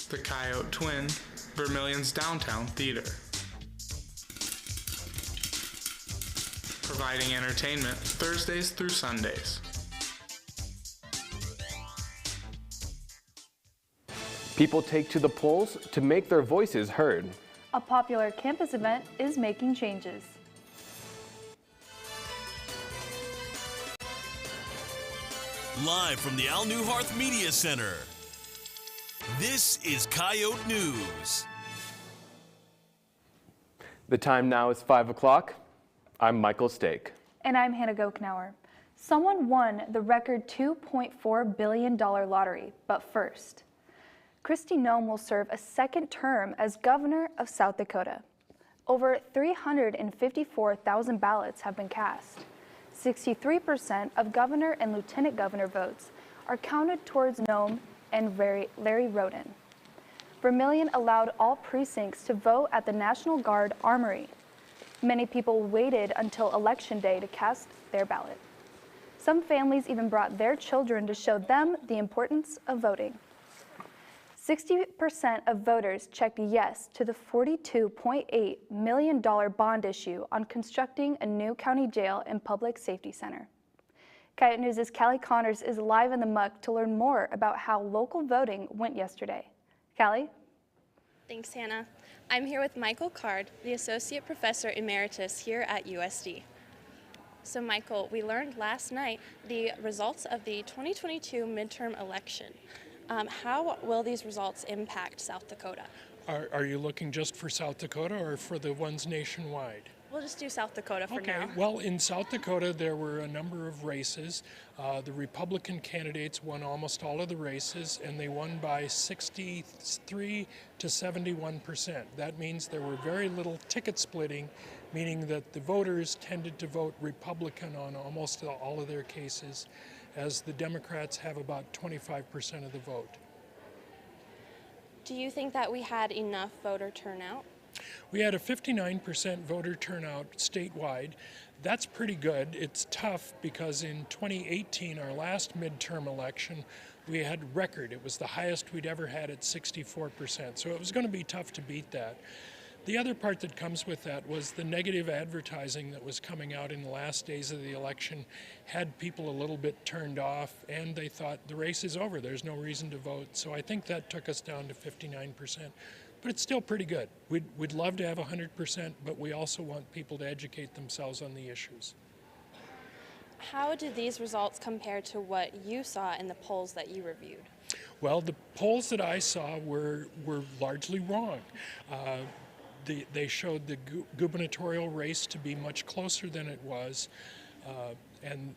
the Coyote Twin, Vermilion's downtown theater. Providing entertainment Thursdays through Sundays. People take to the polls to make their voices heard. A popular campus event is making changes. Live from the Al Newharth Media Center, this is Coyote News. The time now is 5 o'clock. I'm Michael Stake. And I'm Hannah Gokenauer. Someone won the record $2.4 billion lottery, but first, Kristi Noem will serve a second term as governor of South Dakota. Over 354,000 ballots have been cast. 63% of governor and lieutenant governor votes are counted towards Noem and Larry Roden. Vermilion allowed all precincts to vote at the National Guard Armory. Many people waited until Election Day to cast their ballot. Some families even brought their children to show them the importance of voting. 60% of voters checked yes to the $42.8 million bond issue on constructing a new county jail and public safety center. Coyote News' Callie Connors is live in the muck to learn more about how local voting went yesterday. Callie? Thanks, Hannah. I'm here with Michael Card, the Associate Professor Emeritus here at USD. So Michael, we learned last night the results of the 2022 midterm election. How will these results impact South Dakota? Are you looking just for South Dakota or for the ones nationwide? We'll just do South Dakota for now. Well, in South Dakota, there were a number of races. The Republican candidates won almost all of the races, and they won by 63 to 71%. That means there were very little ticket splitting, meaning that the voters tended to vote Republican on almost all of their cases, as the Democrats have about 25% of the vote. Do you think that we had enough voter turnout? We had a 59% voter turnout statewide. That's pretty good. It's tough because in 2018, our last midterm election, we had record. It was the highest we'd ever had at 64%. So it was going to be tough to beat that. The other part that comes with that was the negative advertising that was coming out in the last days of the election had people a little bit turned off, and they thought the race is over, there's no reason to vote. So I think that took us down to 59%, but it's still pretty good. We'd love to have 100%, but we also want people to educate themselves on the issues. How did these results compare to what you saw in the polls that you reviewed? Well, the polls that I saw were largely wrong. They showed the gubernatorial race to be much closer than it was, and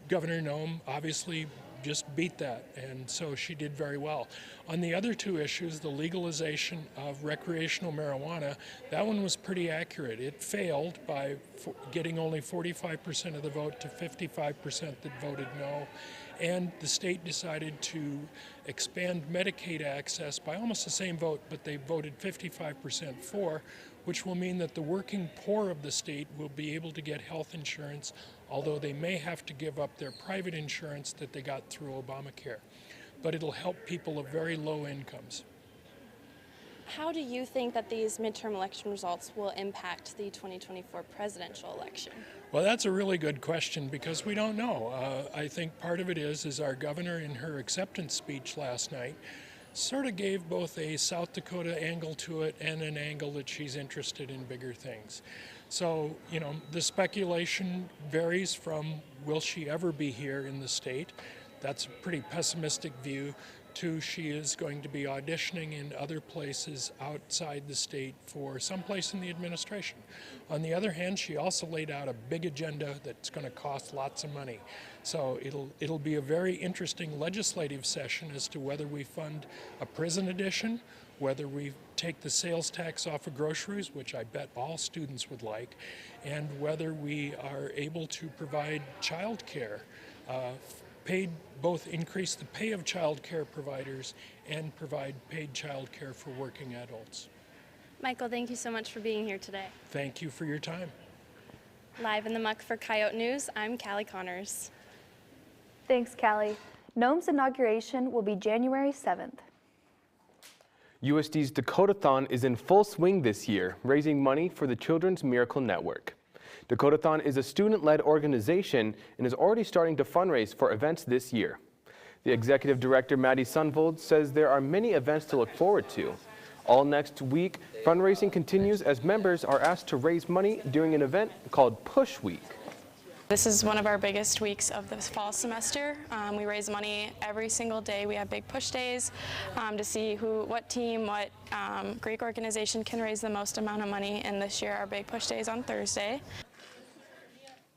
Governor Noem obviously just beat that, and so she did very well. On the other two issues, the legalization of recreational marijuana, that one was pretty accurate. It failed by getting only 45% of the vote to 55% that voted no, and the state decided to expand Medicaid access by almost the same vote, but they voted 55% for, which will mean that the working poor of the state will be able to get health insurance, although they may have to give up their private insurance that they got through Obamacare. But it'll help people of very low incomes. How do you think that these midterm election results will impact the 2024 presidential election? Well, that's a really good question because we don't know. I think part of it is our governor in her acceptance speech last night sort of gave both a South Dakota angle to it and an angle that she's interested in bigger things. So, you know, the speculation varies from will she ever be here in the state? That's a pretty pessimistic view. To she is going to be auditioning in other places outside the state for someplace in the administration. On the other hand, she also laid out a big agenda that's going to cost lots of money. So it'll be a very interesting legislative session as to whether we fund a prison addition, whether we take the sales tax off of groceries, which I bet all students would like, and whether we are able to provide child care, both increase the pay of child care providers and provide paid child care for working adults. Michael, thank you so much for being here today. Thank you for your time. Live in the muck for Coyote News, I'm Callie Connors. Thanks, Callie. Noem's inauguration will be January 7th. USD's Dakotathon is in full swing this year, raising money for the Children's Miracle Network. Dakotathon is a student-led organization and is already starting to fundraise for events this year. The executive director, Maddie Sunvold, says there are many events to look forward to. All next week, fundraising continues as members are asked to raise money during an event called Push Week. This is one of our biggest weeks of the fall semester. We raise money every single day. We have big push days to see what team, what Greek organization can raise the most amount of money. And this year, our big push day is on Thursday.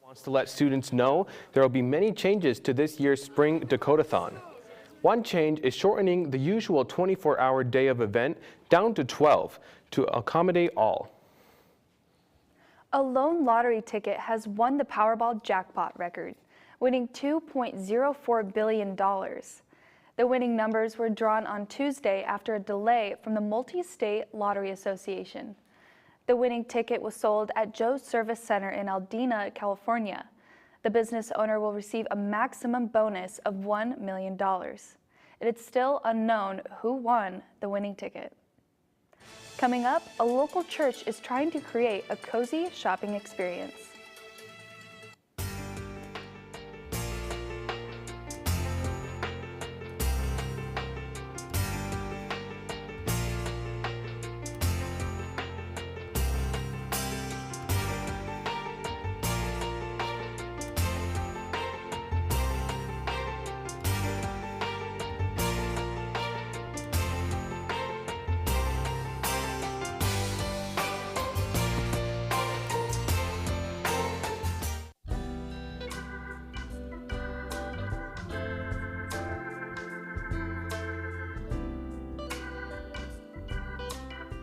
Wants to let students know there will be many changes to this year's spring Dakotathon. One change is shortening the usual 24-hour day of event down to 12 to accommodate all. A lone lottery ticket has won the Powerball jackpot record, winning $2.04 billion. The winning numbers were drawn on Tuesday after a delay from the Multi-State Lottery Association. The winning ticket was sold at Joe's Service Center in Aldina, California. The business owner will receive a maximum bonus of $1 million. It is still unknown who won the winning ticket. Coming up, a local church is trying to create a cozy shopping experience.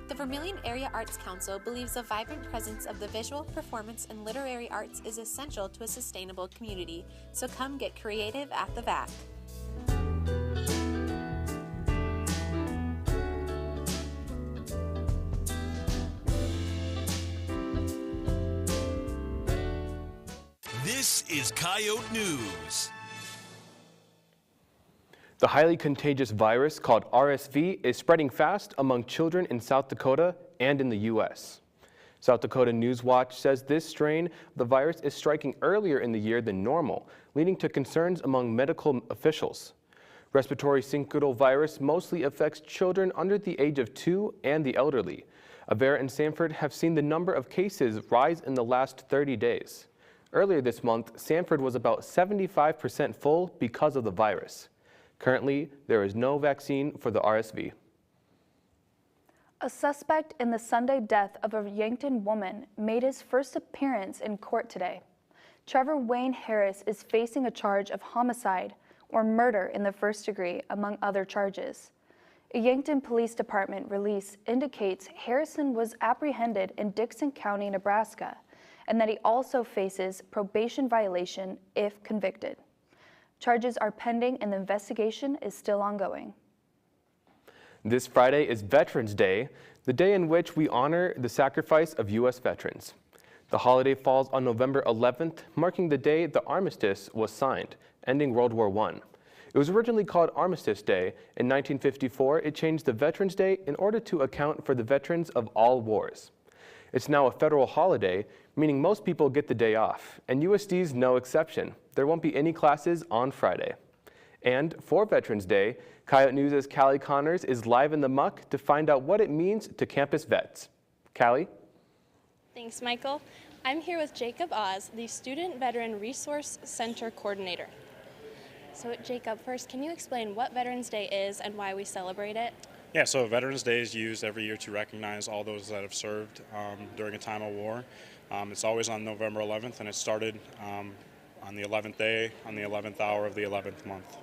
The Vermilion Area Arts Council believes the vibrant presence of the visual, performance, and literary arts is essential to a sustainable community, so come get creative at the VAC. This is Coyote News. The highly contagious virus called RSV is spreading fast among children in South Dakota and in the U.S. South Dakota News Watch says this strain of the virus is striking earlier in the year than normal, leading to concerns among medical officials. Respiratory syncytial virus mostly affects children under the age of 2 and the elderly. Avera and Sanford have seen the number of cases rise in the last 30 days. Earlier this month, Sanford was about 75% full because of the virus. Currently, there is no vaccine for the RSV. A suspect in the Sunday death of a Yankton woman made his first appearance in court today. Trevor Wayne Harris is facing a charge of homicide or murder in the first degree, among other charges. A Yankton Police Department release indicates Harrison was apprehended in Dixon County, Nebraska, and that he also faces probation violation if convicted. Charges are pending and the investigation is still ongoing. This Friday is Veterans Day, the day in which we honor the sacrifice of U.S. veterans. The holiday falls on November 11th, marking the day the armistice was signed, ending World War I. It was originally called Armistice Day. In 1954, it changed to Veterans Day in order to account for the veterans of all wars. It's now a federal holiday, meaning most people get the day off, and USD's no exception. There won't be any classes on Friday. And for Veterans Day, Coyote News' Callie Connors is live in the muck to find out what it means to campus vets. Callie? Thanks, Michael. I'm here with Jacob Oz, the Student Veteran Resource Center Coordinator. So Jacob, first, can you explain what Veterans Day is and why we celebrate it? Yeah, so Veterans Day is used every year to recognize all those that have served during a time of war. It's always on November 11th, and it started on the 11th day, on the 11th hour of the 11th month.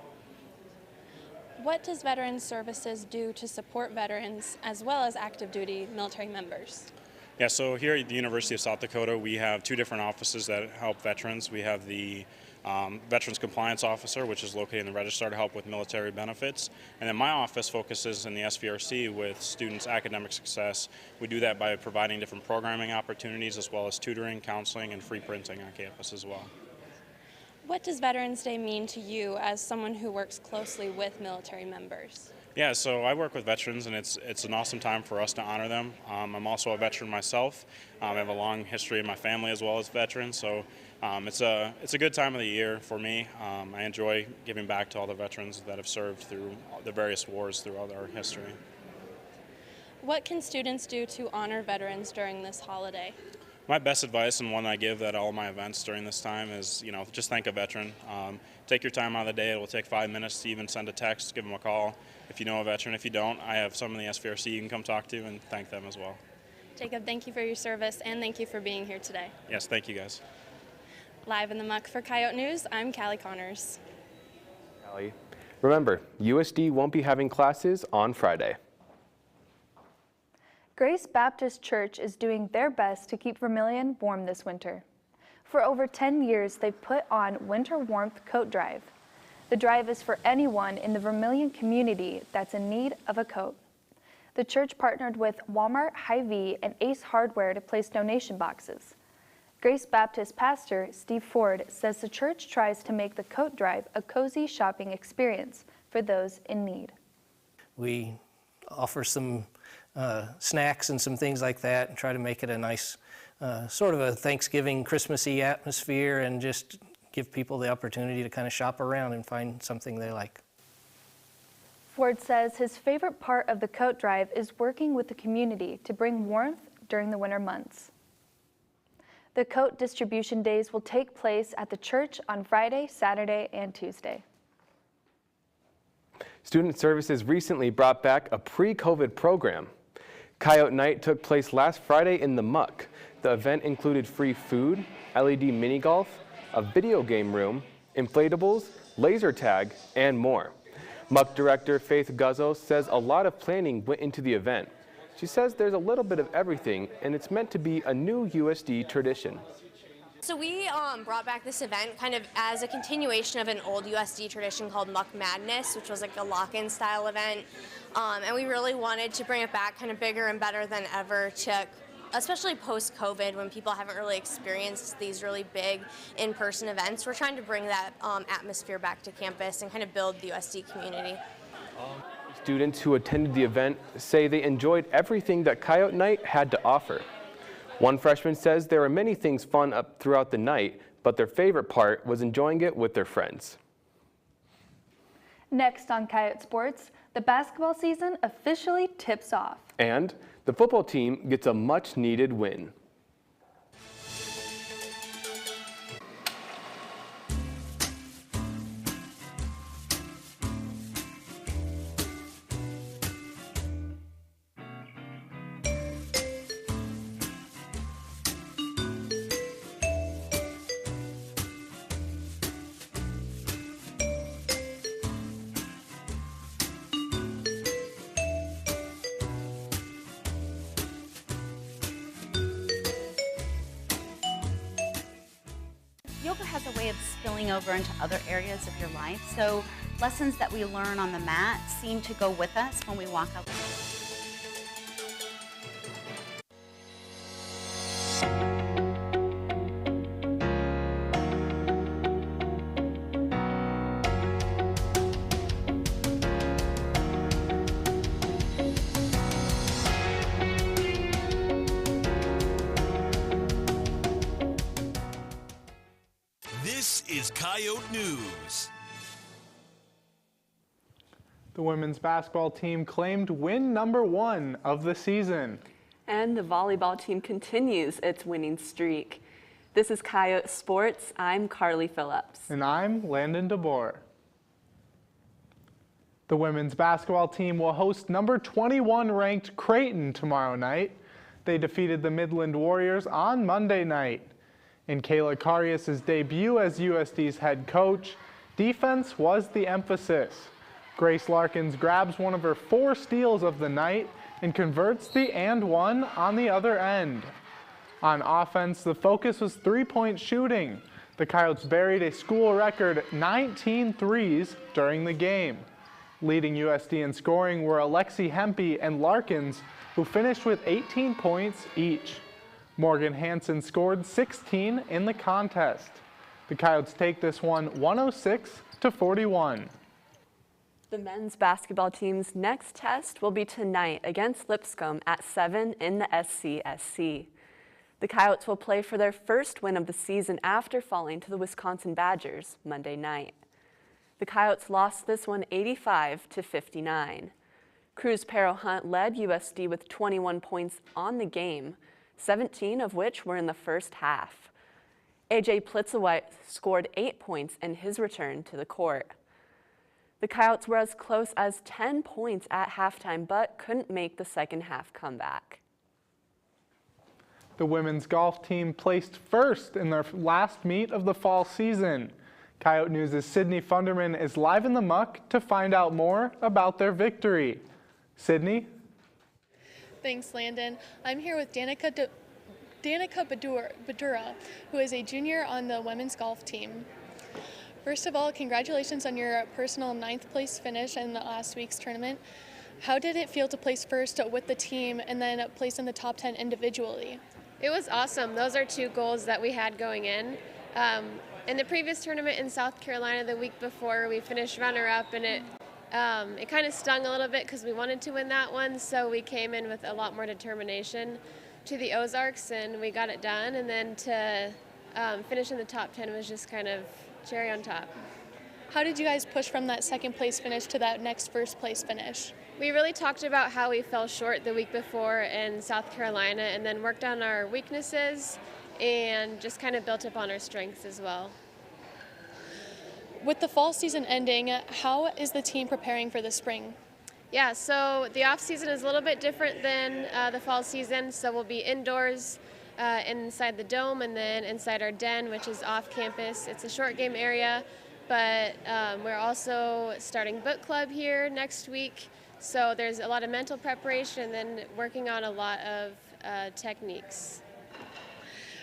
What does Veterans Services do to support veterans as well as active duty military members? Yeah, so here at the University of South Dakota, we have two different offices that help veterans. We have the Veterans Compliance Officer, which is located in the Registrar to help with military benefits. And then my office focuses in the SVRC with students' academic success. We do that by providing different programming opportunities as well as tutoring, counseling, and free printing on campus as well. What does Veterans Day mean to you as someone who works closely with military members? Yeah, so I work with veterans, and it's an awesome time for us to honor them. I'm also a veteran myself. I have a long history in my family as well as veterans, so it's a good time of the year for me. I enjoy giving back to all the veterans that have served through the various wars throughout our history. What can students do to honor veterans during this holiday? My best advice, and one I give at all my events during this time, is just thank a veteran. Take your time out of the day. It will take 5 minutes to even send a text, give them a call. If you know a veteran, if you don't, I have some in the SVRC you can come talk to and thank them as well. Jacob, thank you for your service and thank you for being here today. Yes, thank you guys. Live in the muck for Coyote News, I'm Callie Connors. Callie. Remember, USD won't be having classes on Friday. Grace Baptist Church is doing their best to keep Vermilion warm this winter. For over 10 years, they've put on Winter Warmth Coat Drive. The drive is for anyone in the Vermilion community that's in need of a coat. The church partnered with Walmart, Hy-Vee, and Ace Hardware to place donation boxes. Grace Baptist pastor Steve Ford says the church tries to make the coat drive a cozy shopping experience for those in need. We offer some snacks and some things like that and try to make it a nice sort of a Thanksgiving, Christmassy atmosphere, and just give people the opportunity to kind of shop around and find something they like. Ford says his favorite part of the coat drive is working with the community to bring warmth during the winter months. The coat distribution days will take place at the church on Friday, Saturday, and Tuesday. Student Services recently brought back a pre-COVID program. Coyote Night took place last Friday in the muck. The event included free food, LED mini golf, a video game room, inflatables, laser tag, and more. Muck director Faith Guzzo says a lot of planning went into the event. She says there's a little bit of everything, and it's meant to be a new USD tradition. So we brought back this event kind of as a continuation of an old USD tradition called Muck Madness, which was like a lock-in style event. And we really wanted to bring it back kind of bigger and better than ever, to especially post-COVID, when people haven't really experienced these really big in-person events. We're trying to bring that atmosphere back to campus and kind of build the USD community. Students who attended the event say they enjoyed everything that Coyote Night had to offer. One freshman says there were many things fun up throughout the night, but their favorite part was enjoying it with their friends. Next on Coyote Sports, the basketball season officially tips off. And the football team gets a much-needed win. Yoga has a way of spilling over into other areas of your life, so lessons that we learn on the mat seem to go with us when we walk out. This is Coyote News. The women's basketball team claimed win number 1 of the season. And the volleyball team continues its winning streak. This is Coyote Sports. I'm Carly Phillips. And I'm Landon DeBoer. The women's basketball team will host number 21 ranked Creighton tomorrow night. They defeated the Midland Warriors on Monday night. In Kayla Karius' debut as USD's head coach, defense was the emphasis. Grace Larkins grabs one of her 4 steals of the night and converts the and one on the other end. On offense, the focus was three-point shooting. The Coyotes buried a school record 19 threes during the game. Leading USD in scoring were Alexi Hempy and Larkins, who finished with 18 points each. Morgan Hansen scored 16 in the contest. The Coyotes take this one 106-41. The men's basketball team's next test will be tonight against Lipscomb at 7 in the SCSC. The Coyotes will play for their first win of the season after falling to the Wisconsin Badgers Monday night. The Coyotes lost this one 85-59. Cruz Pero Hunt led USD with 21 points on the game, 17 of which were in the first half. AJ Plitzawhite scored 8 points in his return to the court. The Coyotes were as close as 10 points at halftime, but couldn't make the second half comeback. The women's golf team placed first in their last meet of the fall season. Coyote News' Sydney Funderman is live in the muck to find out more about their victory. Sydney? Thanks, Landon. I'm here with Danica Badura, who is a junior on the women's golf team. First of all, congratulations on your personal 9th place finish in last week's tournament. How did it feel to place first with the team and then place in the top 10 individually? It was awesome. Those are 2 goals that we had going in. In the previous tournament in South Carolina the week before, we finished runner-up, and it kind of stung a little bit because we wanted to win that one, so we came in with a lot more determination to the Ozarks, and we got it done. And then to finish in the top 10 was just kind of cherry on top. How did you guys push from that 2nd place finish to that next 1st place finish? We really talked about how we fell short the week before in South Carolina, and then worked on our weaknesses and just kind of built up on our strengths as well. With the fall season ending, how is the team preparing for the spring? Yeah, so the off season is a little bit different than the fall season, so we'll be indoors inside the dome and then inside our den, which is off campus. It's a short game area, but we're also starting book club here next week, so there's a lot of mental preparation and then working on a lot of techniques.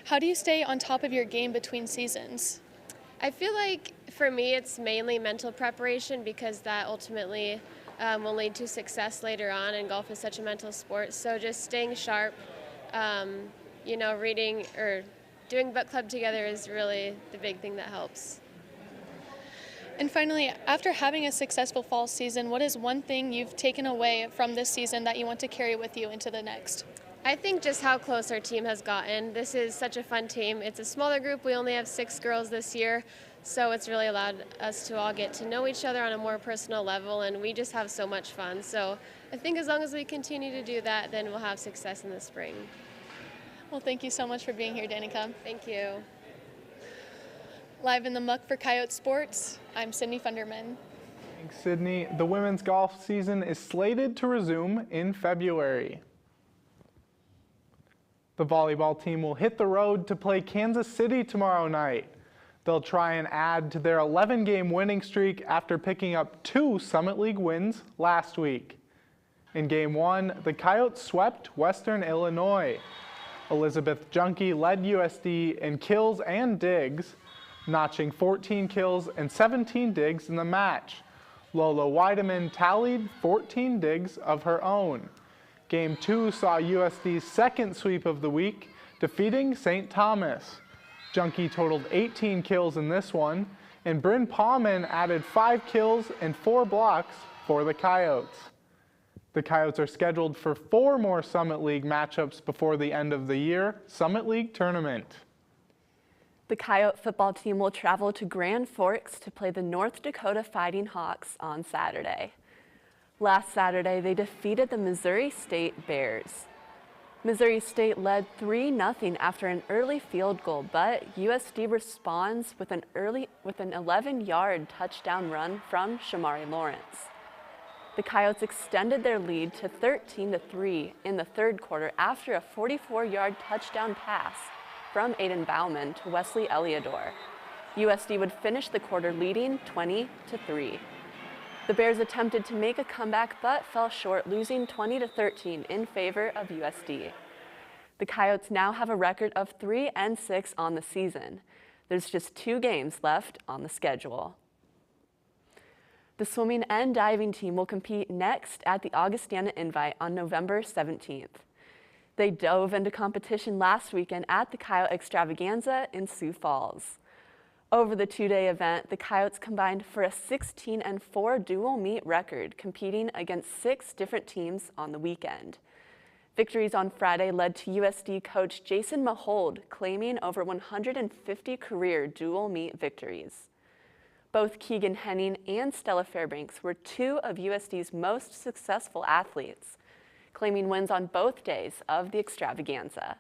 How do you stay on top of your game between seasons? I feel like for me it's mainly mental preparation, because that ultimately will lead to success later on, and golf is such a mental sport. So just staying sharp, reading or doing book club together is really the big thing that helps. And finally, after having a successful fall season, what is one thing you've taken away from this season that you want to carry with you into the next? I think just how close our team has gotten. This is such a fun team. It's a smaller group. We only have 6 girls this year, so it's really allowed us to all get to know each other on a more personal level, and we just have so much fun. So I think as long as we continue to do that, then we'll have success in the spring. Well, thank you so much for being here, Danica. Thank you. Live in the muck for Coyote Sports, I'm Sydney Funderman. Thanks, Sydney. The women's golf season is slated to resume in February. The volleyball team will hit the road to play Kansas City tomorrow night. They'll try and add to their 11-game winning streak after picking up 2 Summit League wins last week. In Game 1, the Coyotes swept Western Illinois. Elizabeth Junkie led USD in kills and digs, notching 14 kills and 17 digs in the match. Lola Weideman tallied 14 digs of her own. Game 2 saw USD's second sweep of the week, defeating St. Thomas. Junkie totaled 18 kills in this one, and Bryn Pauman added 5 kills and 4 blocks for the Coyotes. The Coyotes are scheduled for 4 more Summit League matchups before the end of the year Summit League tournament. The Coyote football team will travel to Grand Forks to play the North Dakota Fighting Hawks on Saturday. Last Saturday, they defeated the Missouri State Bears. Missouri State led 3-0 after an early field goal, but USD responds with an 11-yard touchdown run from Shamari Lawrence. The Coyotes extended their lead to 13-3 in the third quarter after a 44-yard touchdown pass from Aiden Bauman to Wesley Eliador. USD would finish the quarter leading 20-3. The Bears attempted to make a comeback but fell short, losing 20-13 in favor of USD. The Coyotes now have a record of 3-6 on the season. There's just 2 games left on the schedule. The swimming and diving team will compete next at the Augustana Invite on November 17th. They dove into competition last weekend at the Coyote Extravaganza in Sioux Falls. Over the two-day event, the Coyotes combined for a 16-4 dual meet record, competing against 6 different teams on the weekend. Victories on Friday led to USD coach Jason Mahold claiming over 150 career dual meet victories. Both Keegan Henning and Stella Fairbanks were 2 of USD's most successful athletes, claiming wins on both days of the extravaganza.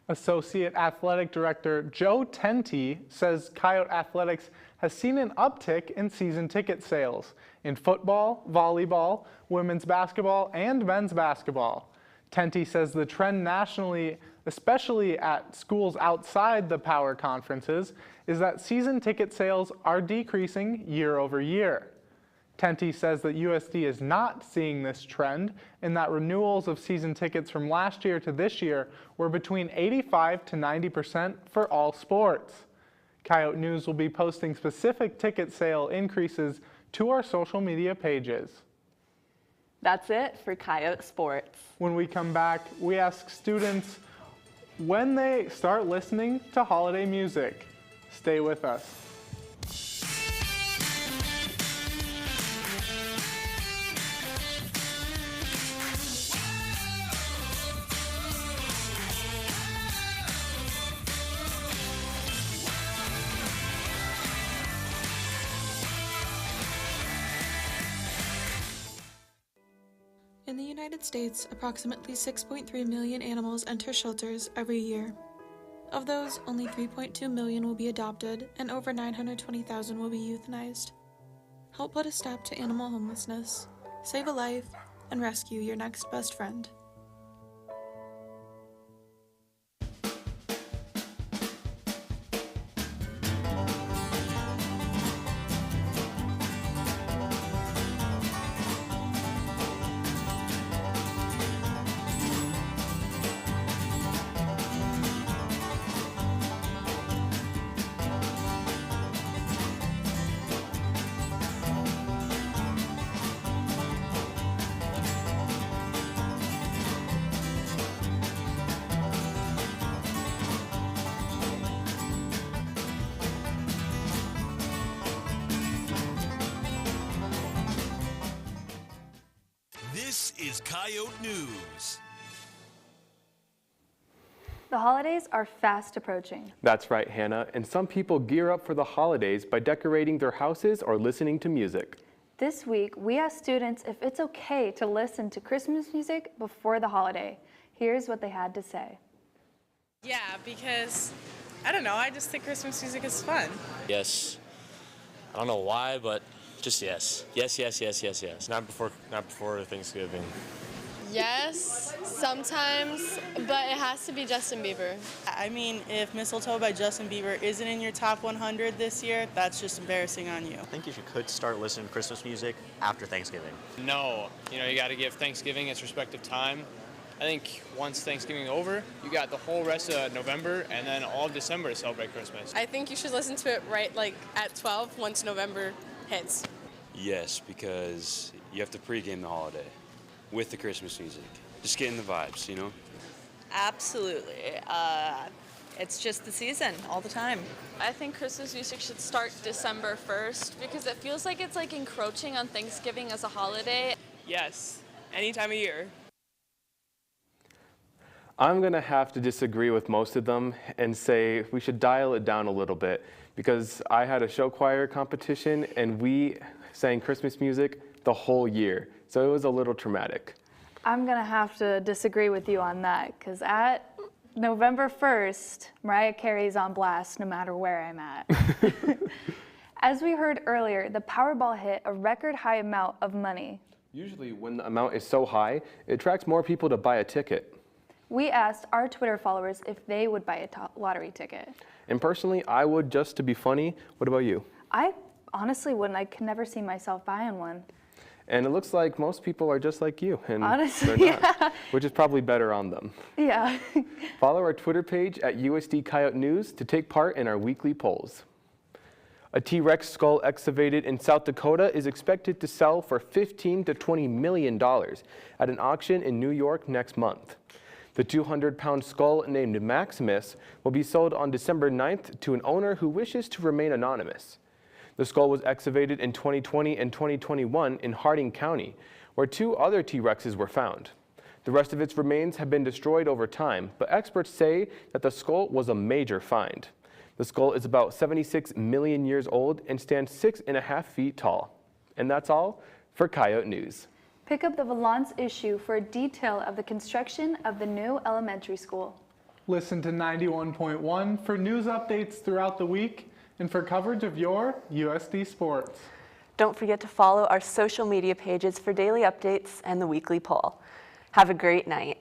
Associate Athletic Director Joe Tenty says Coyote Athletics has seen an uptick in season ticket sales in football, volleyball, women's basketball, and men's basketball. Tenty says the trend nationally, especially at schools outside the power conferences, is that season ticket sales are decreasing year over year. Tenty says that USD is not seeing this trend and that renewals of season tickets from last year to this year were between 85% to 90% for all sports. Coyote News will be posting specific ticket sale increases to our social media pages. That's it for Coyote Sports. When we come back, we ask students when they start listening to holiday music. Stay with us. In the United States, approximately 6.3 million animals enter shelters every year. Of those, only 3.2 million will be adopted, and over 920,000 will be euthanized. Help put a stop to animal homelessness, save a life, and rescue your next best friend. This is Coyote News. The holidays are fast approaching. That's right, Hannah, and some people gear up for the holidays by decorating their houses or listening to music. This week, we asked students if it's okay to listen to Christmas music before the holiday. Here's what they had to say. Yeah, because, I don't know, I just think Christmas music is fun. Yes. I don't know why, but just yes. Yes, yes, yes, yes, yes. Not before Thanksgiving. Yes, sometimes, but it has to be Justin Bieber. I mean, if Mistletoe by Justin Bieber isn't in your top 100 this year, that's just embarrassing on you. I think you could start listening to Christmas music after Thanksgiving. No, you got to give Thanksgiving its respective time. I think once Thanksgiving over, you got the whole rest of November and then all of December to celebrate Christmas. I think you should listen to it right at 12 once November hits. Yes, because you have to pregame the holiday with the Christmas music. Just getting the vibes, you know? Absolutely. It's just the season all the time. I think Christmas music should start December 1st because it feels like it's encroaching on Thanksgiving as a holiday. Yes, any time of year. I'm going to have to disagree with most of them and say we should dial it down a little bit because I had a show choir competition and we sang Christmas music the whole year. So it was a little traumatic. I'm going to have to disagree with you on that because at November 1st, Mariah Carey's on blast no matter where I'm at. As we heard earlier, the Powerball hit a record high amount of money. Usually when the amount is so high, it attracts more people to buy a ticket. We asked our Twitter followers if they would buy a lottery ticket. And personally, I would just to be funny. What about you? I honestly wouldn't. I could never see myself buying one. And it looks like most people are just like you. And honestly, they're not, yeah. Which is probably better on them. Yeah. Follow our Twitter page at USD Coyote News to take part in our weekly polls. A T-Rex skull excavated in South Dakota is expected to sell for $15 to $20 million at an auction in New York next month. The 200-pound skull named Maximus will be sold on December 9th to an owner who wishes to remain anonymous. The skull was excavated in 2020 and 2021 in Harding County, where 2 other T-Rexes were found. The rest of its remains have been destroyed over time, but experts say that the skull was a major find. The skull is about 76 million years old and stands 6.5 feet tall. And that's all for Coyote News. Pick up the Valance issue for a detail of the construction of the new elementary school. Listen to 91.1 for news updates throughout the week and for coverage of your USD sports. Don't forget to follow our social media pages for daily updates and the weekly poll. Have a great night.